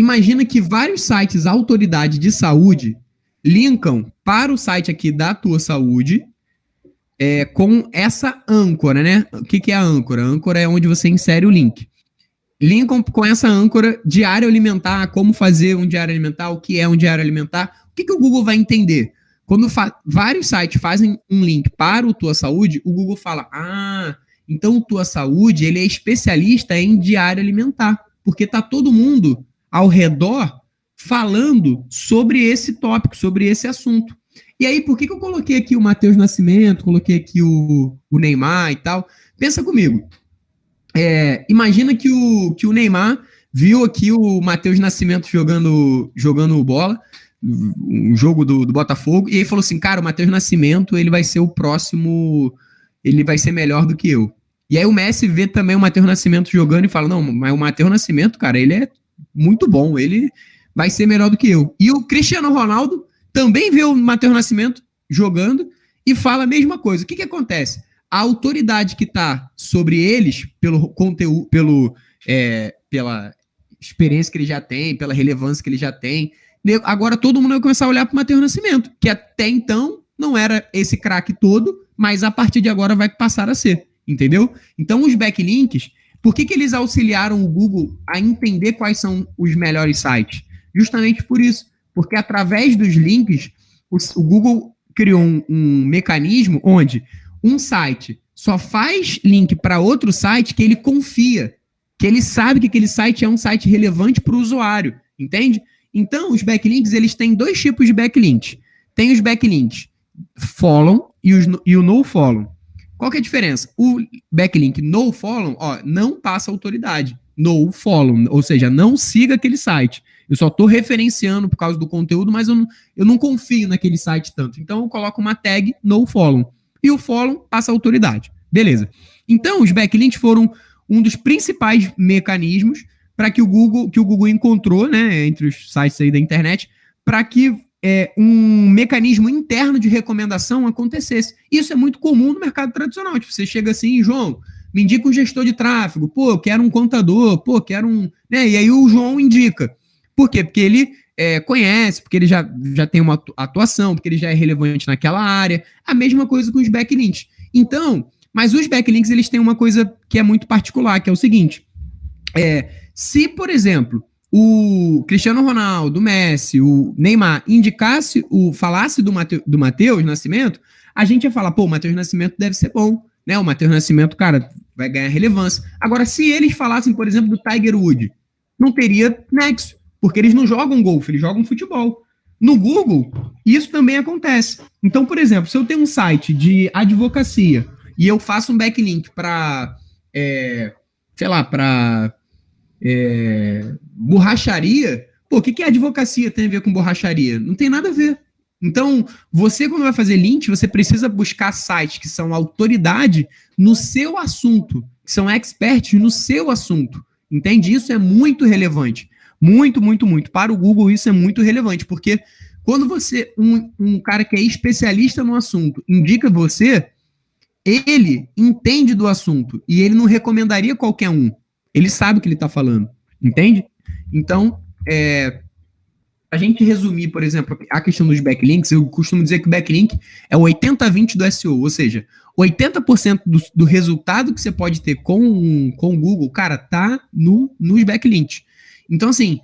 Imagina que vários sites autoridade de saúde linkam para o site aqui da tua saúde com essa âncora, né? O que é a âncora? A âncora é onde você insere o link. Linkam com essa âncora diário alimentar, como fazer um diário alimentar, o que é um diário alimentar. O que o Google vai entender? Quando vários sites fazem um link para o Tua Saúde, o Google fala, então o Tua Saúde ele é especialista em diário alimentar, porque tá todo mundo ao redor falando sobre esse tópico, sobre esse assunto. E aí, por que eu coloquei aqui o Matheus Nascimento, coloquei aqui o Neymar e tal? Pensa comigo. Imagina que o Neymar viu aqui o Matheus Nascimento jogando bola, um jogo do Botafogo, e aí falou assim, cara, o Matheus Nascimento, ele vai ser o próximo, ele vai ser melhor do que eu. E aí o Messi vê também o Matheus Nascimento jogando e fala, não, mas o Matheus Nascimento, cara, ele é muito bom, ele vai ser melhor do que eu. E o Cristiano Ronaldo também vê o Matheus Nascimento jogando e fala a mesma coisa. O que acontece? A autoridade que está sobre eles, pelo conteúdo, pela experiência que ele já tem, pela relevância que ele já tem, agora todo mundo vai começar a olhar para o Matheus Nascimento, que até então não era esse craque todo, mas a partir de agora vai passar a ser, entendeu? Então os backlinks, por que eles auxiliaram o Google a entender quais são os melhores sites? Justamente por isso, porque através dos links, o Google criou um mecanismo onde um site só faz link para outro site que ele confia, que ele sabe que aquele site é um site relevante para o usuário, entende? Então, os backlinks, eles têm dois tipos de backlinks. Tem os backlinks follow e o no follow. Qual que é a diferença? O backlink no follow, não passa autoridade. No follow, ou seja, não siga aquele site. Eu só estou referenciando por causa do conteúdo, mas eu não confio naquele site tanto. Então, eu coloco uma tag no follow. E o follow passa autoridade. Beleza. Então, os backlinks foram um dos principais mecanismos para que o Google encontrou, né, entre os sites aí da internet, para que um mecanismo interno de recomendação acontecesse. Isso é muito comum no mercado tradicional. Tipo, você chega assim, João, me indica um gestor de tráfego, pô, eu quero um contador, pô, quero um... Né? E aí o João indica. Por quê? Porque ele conhece, porque ele já tem uma atuação, porque ele já é relevante naquela área. A mesma coisa com os backlinks. Então, mas os backlinks, eles têm uma coisa que é muito particular, que é o seguinte. Se, por exemplo, o Cristiano Ronaldo, o Messi, o Neymar falasse do Matheus Nascimento, a gente ia falar, pô, o Matheus Nascimento deve ser bom, né? O Matheus Nascimento, cara, vai ganhar relevância. Agora, se eles falassem, por exemplo, do Tiger Woods, não teria nexo, porque eles não jogam golfe, eles jogam futebol. No Google, isso também acontece. Então, por exemplo, se eu tenho um site de advocacia e eu faço um backlink para, sei lá, para borracharia, pô, o que a advocacia tem a ver com borracharia? Não tem nada a ver. Então, você, quando vai fazer link, você precisa buscar sites que são autoridade no seu assunto, que são experts no seu assunto. Entende? Isso é muito relevante. Muito, muito, muito. Para o Google, isso é muito relevante, porque quando você, um cara que é especialista no assunto, indica você, ele entende do assunto e ele não recomendaria qualquer um. Ele sabe o que ele está falando, entende? Então, a gente resumir, por exemplo, a questão dos backlinks, eu costumo dizer que o backlink é o 80-20 do SEO, ou seja, 80% do resultado que você pode ter com o Google, cara, tá nos backlinks. Então, assim,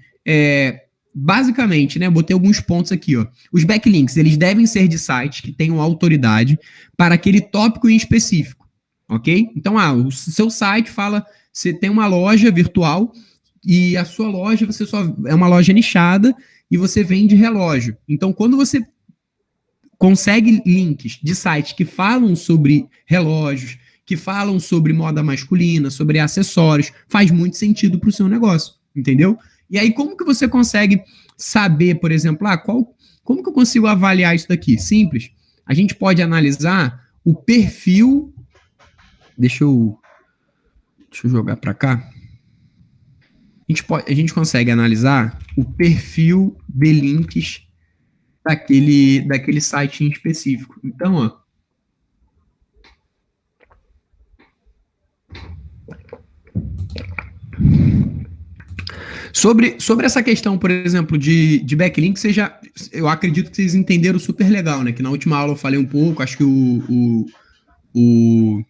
basicamente, né, botei alguns pontos aqui, ó. Os backlinks, eles devem ser de sites que tenham autoridade para aquele tópico em específico, ok? Então, o seu site fala, você tem uma loja virtual e a sua loja, você só é uma loja nichada e você vende relógio. Então, quando você consegue links de sites que falam sobre relógios, que falam sobre moda masculina, sobre acessórios, faz muito sentido para o seu negócio, entendeu? E aí, como que você consegue saber, por exemplo, como que eu consigo avaliar isso daqui? Simples. A gente pode analisar o perfil... Deixa eu jogar para cá. A gente consegue analisar o perfil de links daquele site em específico. Então, ó, Sobre essa questão, por exemplo, de backlink, eu acredito que vocês entenderam super legal, né? Que na última aula eu falei um pouco, acho que o como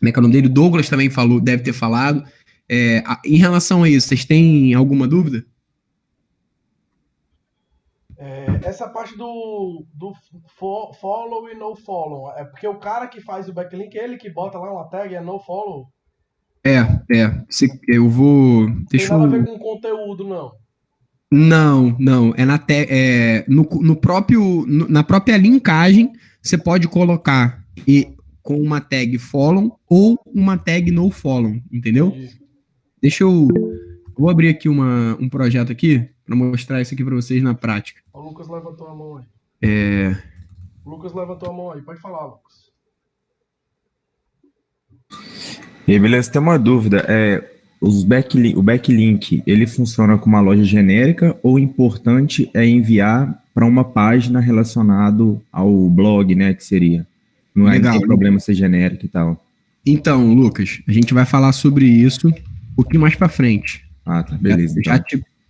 é que é o nome dele? O Douglas também falou, deve ter falado. Em relação a isso, vocês têm alguma dúvida? Essa parte do follow e no follow, é porque o cara que faz o backlink, ele que bota lá uma tag, é no follow. Eu vou. Tem Deixa nada a ver eu. com conteúdo, não. Não, não. No próprio, na própria linkagem, você pode colocar com uma tag follow ou uma tag no follow, entendeu? Entendi. Deixa eu. Vou abrir aqui um projeto aqui para mostrar isso aqui para vocês na prática. O Lucas levantou a mão aí. É, O Lucas levantou a mão aí. Pode falar, Lucas. E aí, beleza, tem uma dúvida. O backlink, ele funciona como uma loja genérica ou o importante é enviar para uma página relacionado ao blog, né, que seria? Não é, Legal. tem problema ser genérico e tal. Então, Lucas, a gente vai falar sobre isso um pouquinho mais para frente. Ah, tá, beleza.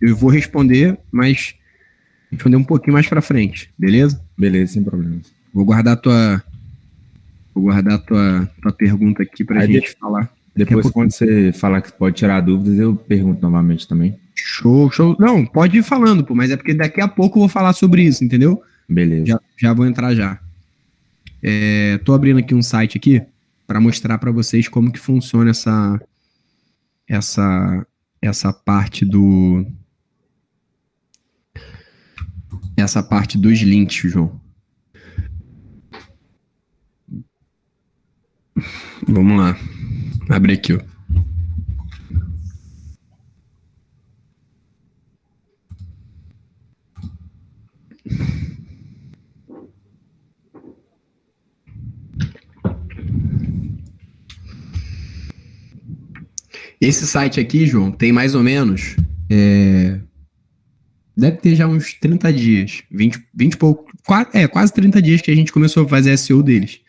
Eu vou responder, mas responder um pouquinho mais para frente, beleza? Beleza, sem problemas. Vou guardar a tua pergunta aqui pra gente falar. Depois, quando você falar que pode tirar dúvidas, eu pergunto novamente também. Show. Não, pode ir falando, pô, mas é porque daqui a pouco eu vou falar sobre isso, entendeu? Beleza. Já vou entrar já. Tô abrindo aqui um site aqui para mostrar para vocês como que funciona essa parte dos links, João. Vamos lá. Abre aqui, ó. Esse site aqui, João, tem mais ou menos. Deve ter já uns 30 dias. 20 e pouco. Quase 30 dias que a gente começou a fazer SEO deles.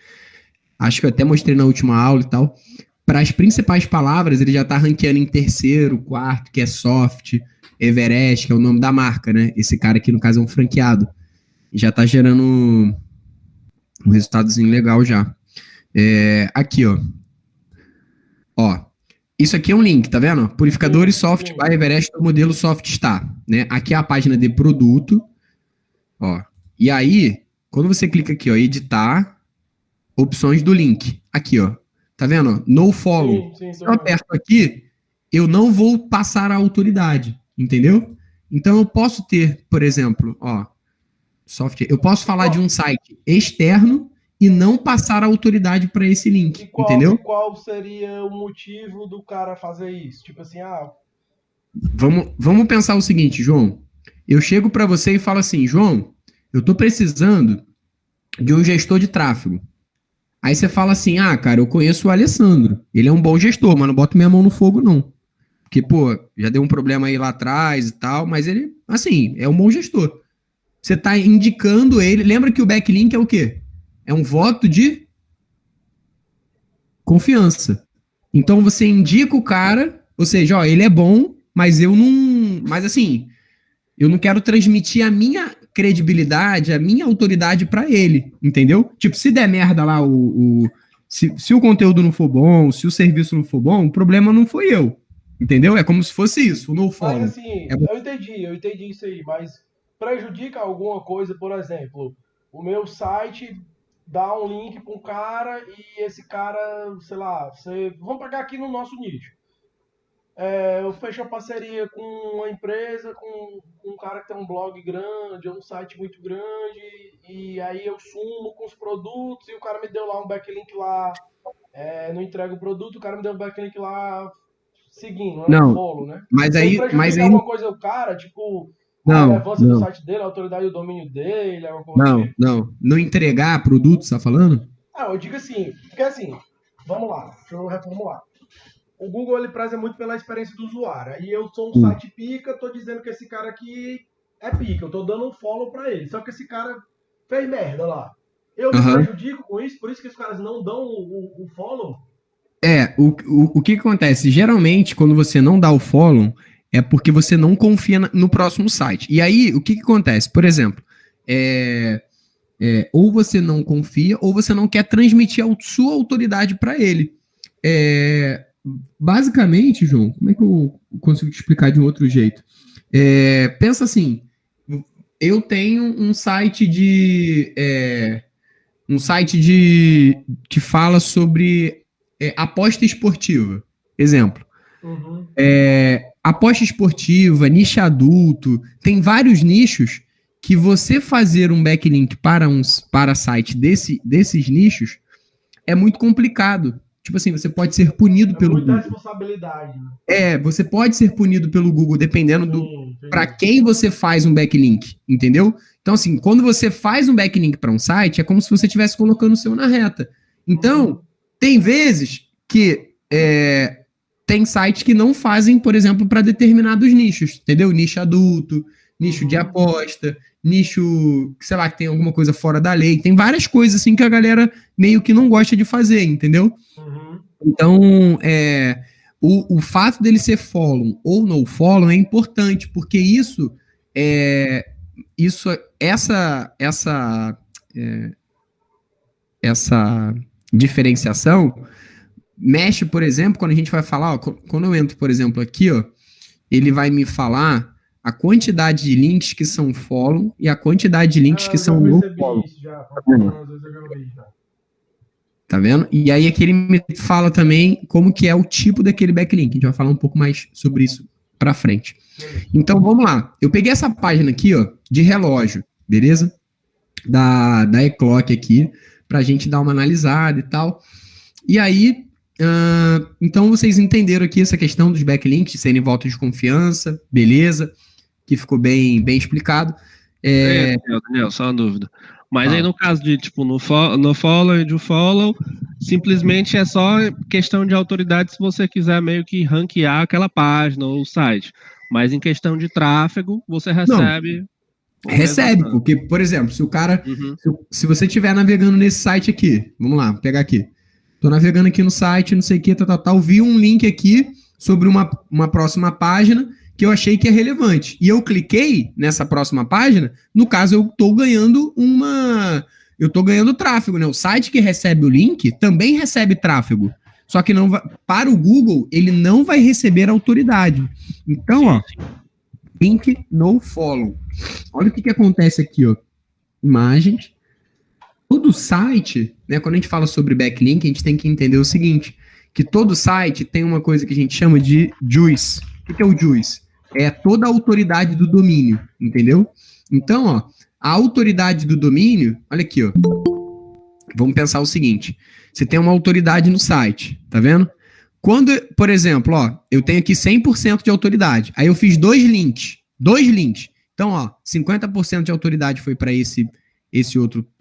Acho que eu até mostrei na última aula e tal. Para as principais palavras, ele já está ranqueando em terceiro, quarto, que é Soft, Everest, que é o nome da marca, né? Esse cara aqui, no caso, é um franqueado. Já está gerando um resultadozinho legal já. Aqui, ó. Isso aqui é um link, tá vendo? Purificadores Soft by Everest do modelo Soft está, né? Aqui é a página de produto, ó. E aí, quando você clica aqui, ó, editar, opções do link. Aqui, ó. Tá vendo? No follow. Se eu aperto aqui, eu não vou passar a autoridade, entendeu? Então eu posso ter, por exemplo, ó, software, eu posso falar de um site externo e não passar a autoridade para esse link, entendeu? E qual seria o motivo do cara fazer isso? Tipo assim, Vamos pensar o seguinte, João. Eu chego para você e falo assim, João, eu tô precisando de um gestor de tráfego. Aí você fala assim, cara, eu conheço o Alessandro. Ele é um bom gestor, mas não boto minha mão no fogo, não. Porque, pô, já deu um problema aí lá atrás e tal, mas ele, assim, é um bom gestor. Você tá indicando ele. Lembra que o backlink é o quê? É um voto de confiança. Então você indica o cara, ou seja, ó, ele é bom, mas eu não. Mas assim, eu não quero transmitir a minha credibilidade, a minha autoridade para ele, entendeu? Tipo, se der merda lá, se o conteúdo não for bom, se o serviço não for bom, o problema não foi eu, entendeu? É como se fosse isso, o nofollow. Mas assim, eu entendi isso aí, mas prejudica alguma coisa, por exemplo, o meu site dá um link para um cara e esse cara, sei lá, vamos pegar aqui no nosso nicho. Eu fecho a parceria com uma empresa, com um cara que tem um blog grande, um site muito grande, e aí eu sumo com os produtos e o cara me deu lá um backlink lá, não entrega o produto, o cara me deu um backlink lá seguindo, não, follow, né? Mas aí alguma coisa o cara, tipo, a relevância do site dele, a autoridade do domínio dele, alguma coisa não entregar produto, você tá falando? Eu digo assim, porque assim, vamos lá, deixa eu reformular. O Google, ele preza muito pela experiência do usuário. Aí eu sou um site pica, tô dizendo que esse cara aqui é pica, eu tô dando um follow pra ele. Só que esse cara fez merda lá. Eu me prejudico com isso, por isso que os caras não dão o follow? O que acontece? Geralmente, quando você não dá o follow, é porque você não confia no próximo site. E aí, o que acontece? Por exemplo, ou você não confia, ou você não quer transmitir a sua autoridade para ele. Basicamente, João, como é que eu consigo te explicar de um outro jeito? Pensa assim, eu tenho um site que fala sobre aposta esportiva. Exemplo. Uhum. Aposta esportiva, nicho adulto, tem vários nichos que você fazer um backlink para site desses nichos é muito complicado. Tipo assim, você pode ser punido pelo muita Google. responsabilidade, né? Você pode ser punido pelo Google, dependendo para quem você faz um backlink, entendeu? Então, assim, quando você faz um backlink para um site, é como se você estivesse colocando o seu na reta. Então, tem vezes que tem sites que não fazem, por exemplo, para determinados nichos, entendeu? Nicho adulto, nicho de aposta, nicho, sei lá, que tem alguma coisa fora da lei. Tem várias coisas, assim, que a galera meio que não gosta de fazer, entendeu? Então, o fato dele ser follow ou no follow é importante, porque essa diferenciação mexe, por exemplo, quando a gente vai falar, ó, quando eu entro, por exemplo, aqui, ó, ele vai me falar a quantidade de links que são follow e a quantidade de links que são no follow. Tá vendo? E aí aqui ele me fala também como que é o tipo daquele backlink. A gente vai falar um pouco mais sobre isso pra frente. Então, vamos lá. Eu peguei essa página aqui, ó, de relógio, beleza? Da eClock aqui, pra gente dar uma analisada e tal. E aí, então vocês entenderam aqui essa questão dos backlinks serem votos de confiança, beleza? Que ficou bem explicado. Daniel, só uma dúvida. Mas aí no caso de, tipo, no follow e do follow, simplesmente é só questão de autoridade se você quiser meio que ranquear aquela página ou o site. Mas em questão de tráfego, você recebe... Recebe, porque, por exemplo, se o cara... Se você estiver navegando nesse site aqui, vamos lá, vou pegar aqui. Tô navegando aqui no site, não sei o que, tal, vi um link aqui sobre uma próxima página que eu achei que é relevante. E eu cliquei nessa próxima página, no caso eu tô ganhando tráfego, né? O site que recebe o link também recebe tráfego. Só que não vai, para o Google, ele não vai receber autoridade. Então, ó, link no follow. Olha o que acontece aqui, ó. Imagens. Todo site, né, quando a gente fala sobre backlink, a gente tem que entender o seguinte, que todo site tem uma coisa que a gente chama de JUICE. O que é o JUICE? É toda a autoridade do domínio, entendeu? Então, ó, a autoridade do domínio, olha aqui, ó. Vamos pensar o seguinte, você tem uma autoridade no site, tá vendo? Quando, por exemplo, ó, eu tenho aqui 100% de autoridade, aí eu fiz dois links. Então, ó, 50% de autoridade foi para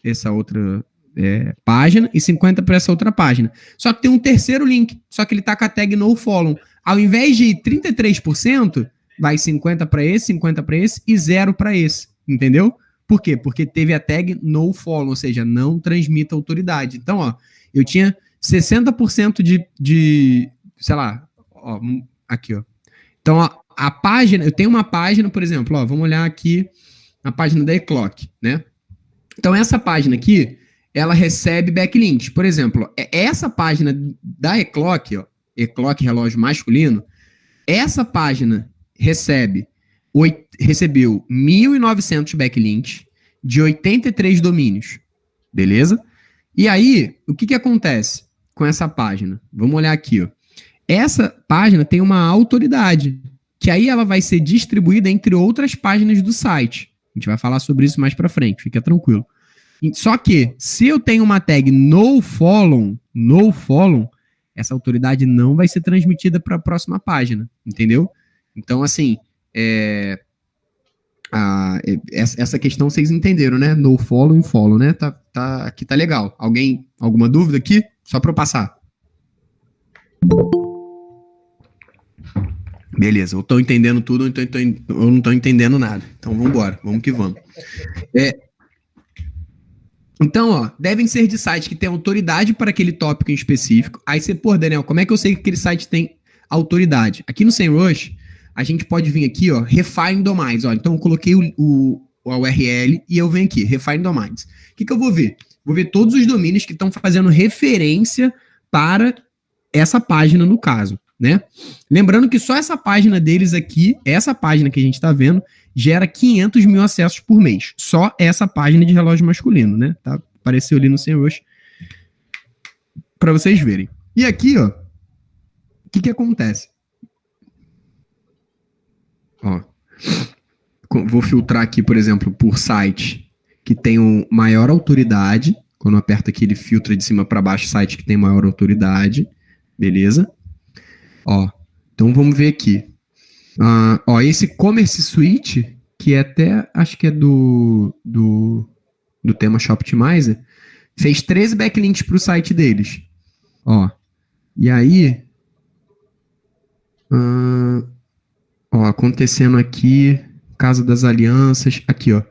essa outra página e 50% para essa outra página. Só que tem um terceiro link, só que ele tá com a tag nofollow. Ao invés de 33%, vai 50 para esse, 50 para esse e 0 para esse, entendeu? Por quê? Porque teve a tag nofollow, ou seja, não transmita autoridade. Então, ó, eu tinha 60% de sei lá, ó, aqui, ó. Então, ó, a página, eu tenho uma página, por exemplo, ó, vamos olhar aqui a página da eClock, né? Então, essa página aqui, ela recebe backlinks. Por exemplo, essa página da eClock, ó, eClock relógio masculino, essa página recebeu 1.900 backlinks de 83 domínios, beleza? E aí, o que acontece com essa página? Vamos olhar aqui, ó. Essa página tem uma autoridade, que aí ela vai ser distribuída entre outras páginas do site. A gente vai falar sobre isso mais pra frente, fica tranquilo. Só que, se eu tenho uma tag nofollow, essa autoridade não vai ser transmitida para a próxima página, entendeu? Então, assim, essa questão vocês entenderam, né? Nofollow e follow, né? Aqui tá legal. Alguma dúvida aqui? Só para eu passar. Beleza, eu tô entendendo tudo, eu não tô entendendo nada. Então, vambora, vamos que vamos. Então, ó, devem ser de sites que têm autoridade para aquele tópico em específico. Aí você, pô, Daniel, como é que eu sei que aquele site tem autoridade? Aqui no SEMrush, a gente pode vir aqui, ó, Refine Domains, ó. Então eu coloquei a URL e eu venho aqui, Refine Domains. O que eu vou ver? Vou ver todos os domínios que estão fazendo referência para essa página no caso, né? Lembrando que só essa página deles aqui, essa página que a gente está vendo, gera 500 mil acessos por mês. Só essa página de relógio masculino, né? Tá? Apareceu ali no SEMrush para vocês verem. E aqui, ó, o que acontece? Ó, vou filtrar aqui, por exemplo, por site que tem maior autoridade. Quando eu aperto aqui, ele filtra de cima para baixo site que tem maior autoridade. Beleza? Ó, então vamos ver aqui. Ó, esse Commerce Suite, que é até, acho que é do tema Shoptimizer, fez 13 backlinks para o site deles. Ó, e aí... ó, acontecendo aqui, Casa das Alianças, aqui, ó.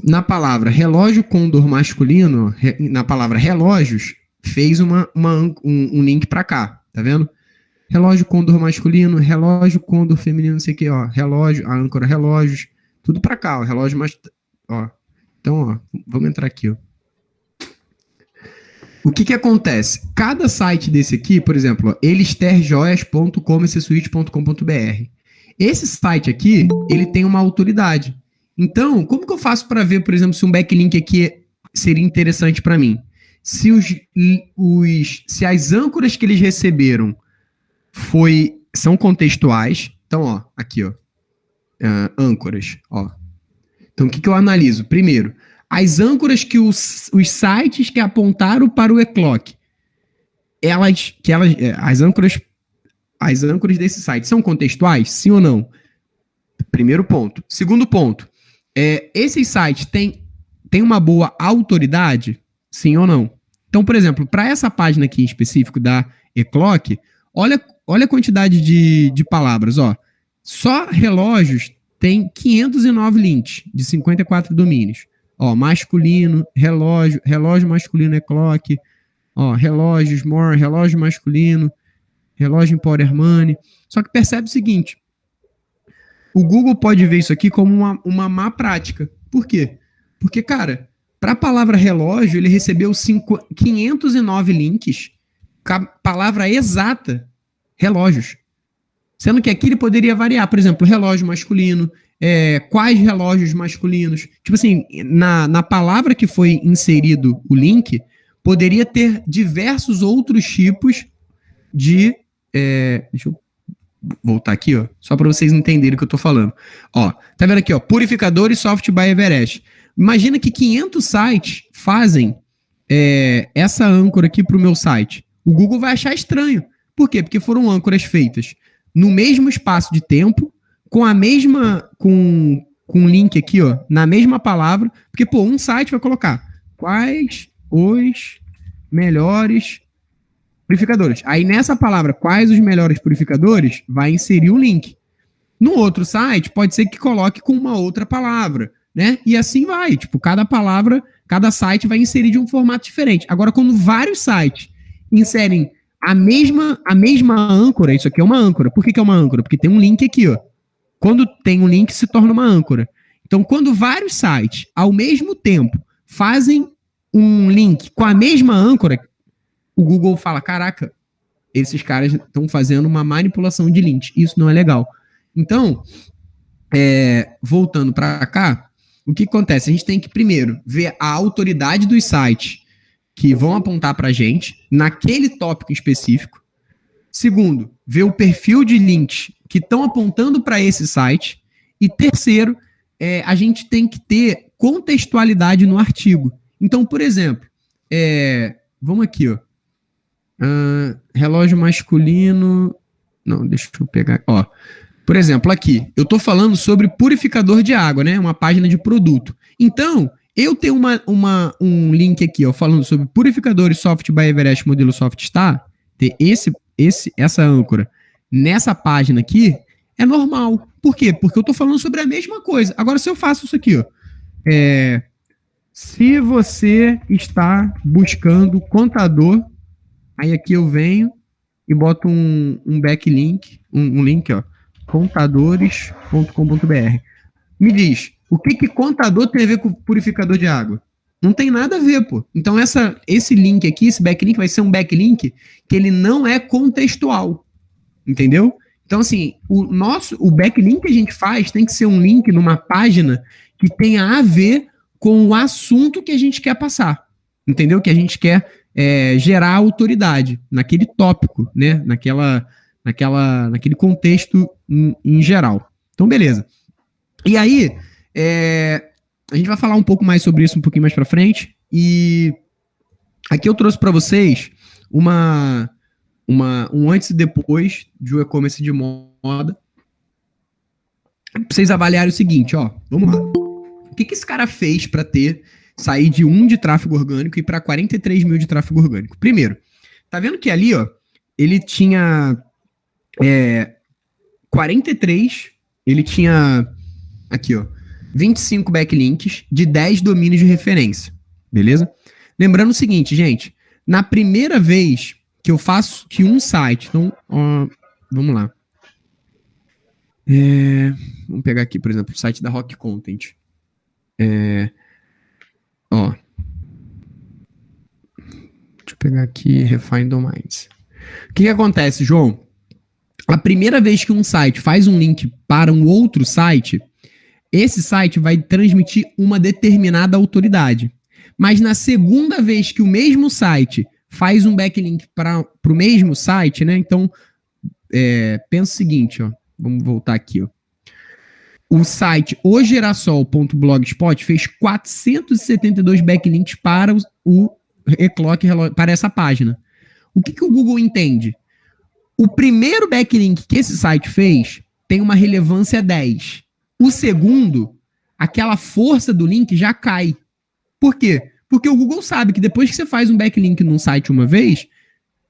Na palavra relógio Condor masculino, na palavra relógios, fez um link pra cá, tá vendo? Relógio Condor masculino, relógio Condor feminino, não sei o que, ó. Relógio, a âncora relógios, tudo pra cá, ó. Relógio mais... Ó. Então, ó, vamos entrar aqui, ó. O que acontece? Cada site desse aqui, por exemplo, elisterjoias.commercesuite.com.br. Esse site aqui, ele tem uma autoridade. Então, como que eu faço para ver, por exemplo, se um backlink aqui seria interessante para mim? Se as âncoras que eles receberam são contextuais, então, ó, aqui, ó, âncoras, ó. Então, o que eu analiso? Primeiro, as âncoras que os sites que apontaram para o eClock, as âncoras desse site são contextuais? Sim ou não? Primeiro ponto. Segundo ponto, esses sites têm uma boa autoridade? Sim ou não? Então, por exemplo, para essa página aqui em específico da eClock, olha a quantidade de palavras, ó. Só relógios tem 509 links de 54 domínios. Ó, masculino, relógio masculino eClock, ó, relógios more, relógio masculino, relógio Emporio Armani. Só que percebe o seguinte, o Google pode ver isso aqui como uma má prática. Por quê? Porque, cara, para a palavra relógio, ele recebeu 509 links com a palavra exata, relógios. Sendo que aqui ele poderia variar, por exemplo, relógio masculino, quais relógios masculinos. Tipo assim, na palavra que foi inserido o link, poderia ter diversos outros tipos de... deixa eu voltar aqui, ó, só para vocês entenderem o que eu tô falando. Ó, tá vendo aqui, ó, purificadores Soft by Everest. Imagina que 500 sites fazem essa âncora aqui pro meu site. O Google vai achar estranho. Por quê? Porque foram âncoras feitas no mesmo espaço de tempo, com a mesma, com um link aqui, ó, na mesma palavra, porque, pô, um site vai colocar quais os melhores purificadores. Aí nessa palavra, quais os melhores purificadores, vai inserir um link. No outro site, pode ser que coloque com uma outra palavra, né? E assim vai, tipo, cada palavra, cada site vai inserir de um formato diferente. Agora, quando vários sites inserem a mesma âncora, isso aqui é uma âncora. Por que é uma âncora? Porque tem um link aqui, ó. Quando tem um link, se torna uma âncora. Então, quando vários sites, ao mesmo tempo, fazem um link com a mesma âncora, o Google fala, caraca, esses caras estão fazendo uma manipulação de links. Isso não é legal. Então, voltando para cá, o que acontece? A gente tem que, primeiro, ver a autoridade dos sites que vão apontar para a gente naquele tópico específico. Segundo, ver o perfil de links que estão apontando para esse site. E terceiro, a gente tem que ter contextualidade no artigo. Então, por exemplo, vamos aqui, ó. Relógio masculino... Não, deixa eu pegar... Ó, por exemplo, aqui, eu estou falando sobre purificador de água, né? Uma página de produto. Então, eu tenho um link aqui, ó, falando sobre purificadores Soft by Everest modelo Softstar. Ter essa âncora nessa página aqui é normal. Por quê? Porque eu estou falando sobre a mesma coisa. Agora, se eu faço isso aqui, ó, se você está buscando contador, aí aqui eu venho e boto um backlink, um link, ó, contadores.com.br. Me diz, o que contador tem a ver com purificador de água? Não tem nada a ver, pô. Então esse link aqui, esse backlink vai ser um backlink que ele não é contextual, entendeu? Então assim, o backlink que a gente faz tem que ser um link numa página que tenha a ver com o assunto que a gente quer passar, entendeu? Que a gente quer gerar autoridade naquele tópico, né? Naquele contexto em geral. Então, beleza. E aí, a gente vai falar um pouco mais sobre isso um pouquinho mais pra frente. E aqui eu trouxe para vocês um antes e depois de um e-commerce de moda. Pra vocês avaliarem o seguinte, ó. Vamos lá. O que esse cara fez para sair de 1 de tráfego orgânico e para 43 mil de tráfego orgânico? Primeiro, tá vendo que ali, ó, ele tinha 43, ele tinha aqui, ó, 25 backlinks de 10 domínios de referência, beleza? Lembrando o seguinte, gente, na primeira vez que eu faço que um site, então, ó, vamos lá. Vamos pegar aqui, por exemplo, o site da Rock Content. Ó. Deixa eu pegar aqui, Refine Domains. O que acontece, João? A primeira vez que um site faz um link para um outro site, esse site vai transmitir uma determinada autoridade. Mas na segunda vez que o mesmo site faz um backlink para o mesmo site, né? Então, pensa o seguinte, ó. Vamos voltar aqui, ó. O site ogerassol.blogspot fez 472 backlinks para o eClock, para essa página. O que o Google entende? O primeiro backlink que esse site fez tem uma relevância 10. O segundo, aquela força do link já cai. Por quê? Porque o Google sabe que depois que você faz um backlink num site uma vez,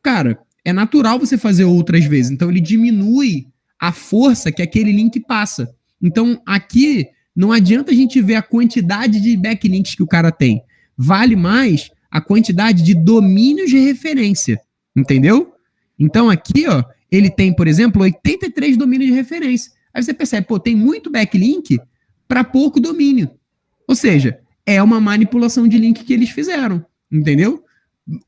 cara, é natural você fazer outras vezes. Então ele diminui a força que aquele link passa. Então aqui não adianta a gente ver a quantidade de backlinks que o cara tem. Vale mais a quantidade de domínios de referência. Entendeu? Então aqui, ó, ele tem, por exemplo, 83 domínios de referência. Aí você percebe, pô, tem muito backlink para pouco domínio. Ou seja, é uma manipulação de link que eles fizeram. Entendeu?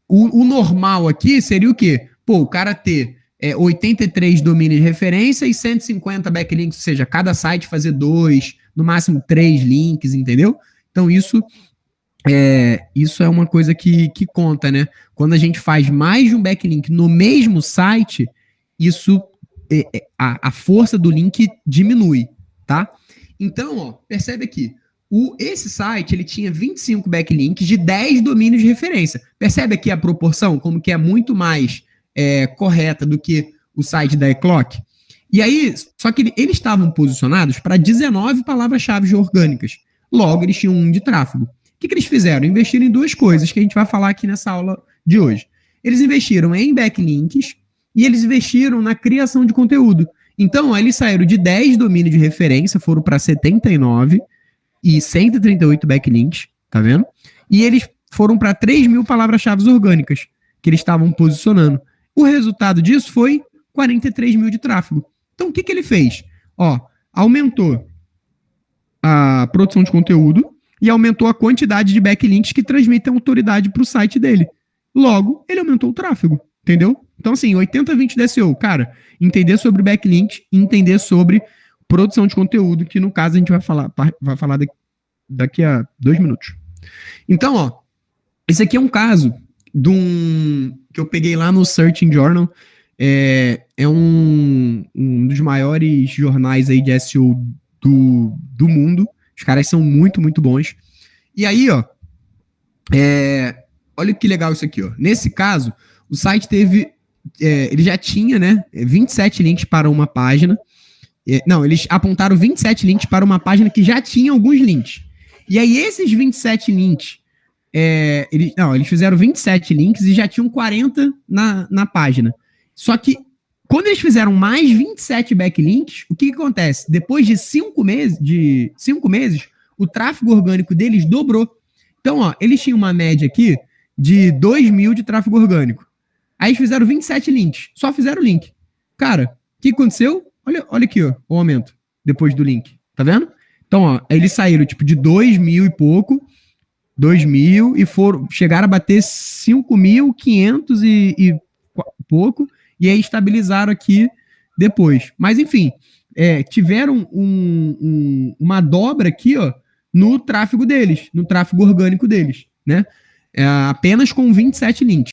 O normal aqui seria o quê? Pô, o cara ter 83 domínios de referência e 150 backlinks, ou seja, cada site fazer 2, no máximo 3 links, entendeu? Então isso é uma coisa que conta, né? Quando a gente faz mais de um backlink no mesmo site, isso a força do link diminui, tá? Então, ó, percebe aqui, esse site ele tinha 25 backlinks de 10 domínios de referência. Percebe aqui a proporção, como que é muito mais correta do que o site da eClock? E aí, só que eles estavam posicionados para 19 palavras-chave orgânicas. Logo, eles tinham 1 de tráfego. O que eles fizeram? Investiram em 2 coisas que a gente vai falar aqui nessa aula de hoje. Eles investiram em backlinks e eles investiram na criação de conteúdo. Então, eles saíram de 10 domínios de referência, foram para 79 e 138 backlinks, tá vendo? E eles foram para 3 mil palavras-chave orgânicas que eles estavam posicionando. O resultado disso foi 43 mil de tráfego. Então, o que ele fez? Ó, aumentou a produção de conteúdo e aumentou a quantidade de backlinks que transmitem autoridade para o site dele. Logo, ele aumentou o tráfego, entendeu? Então, assim, 80-20 de SEO, cara, entender sobre backlinks, entender sobre produção de conteúdo, que no caso a gente vai falar daqui a 2 minutos. Então, ó, esse aqui é um caso que eu peguei lá no Searching Journal. É um dos maiores jornais aí de SEO do mundo. Os caras são muito, muito bons. E aí, ó, olha que legal isso aqui, ó. Nesse caso, o site ele já tinha, né, 27 links para uma página. Não, eles apontaram 27 links para uma página que já tinha alguns links. E aí, esses 27 links, eles fizeram 27 links e já tinham 40 na página. Só que, quando eles fizeram mais 27 backlinks, o que acontece? Depois de 5 meses, o tráfego orgânico deles dobrou. Então, ó, eles tinham uma média aqui de 2 mil de tráfego orgânico. Aí eles fizeram 27 links, só fizeram link. Cara, o que aconteceu? Olha aqui, ó, o aumento depois do link. Tá vendo? Então, ó, eles saíram tipo de 2.000 e pouco, 2.000 e chegaram a bater 5.500 e pouco, e aí estabilizaram aqui depois. Mas, enfim, tiveram uma dobra aqui, ó, no tráfego deles, no tráfego orgânico deles, né? Apenas com 27 links.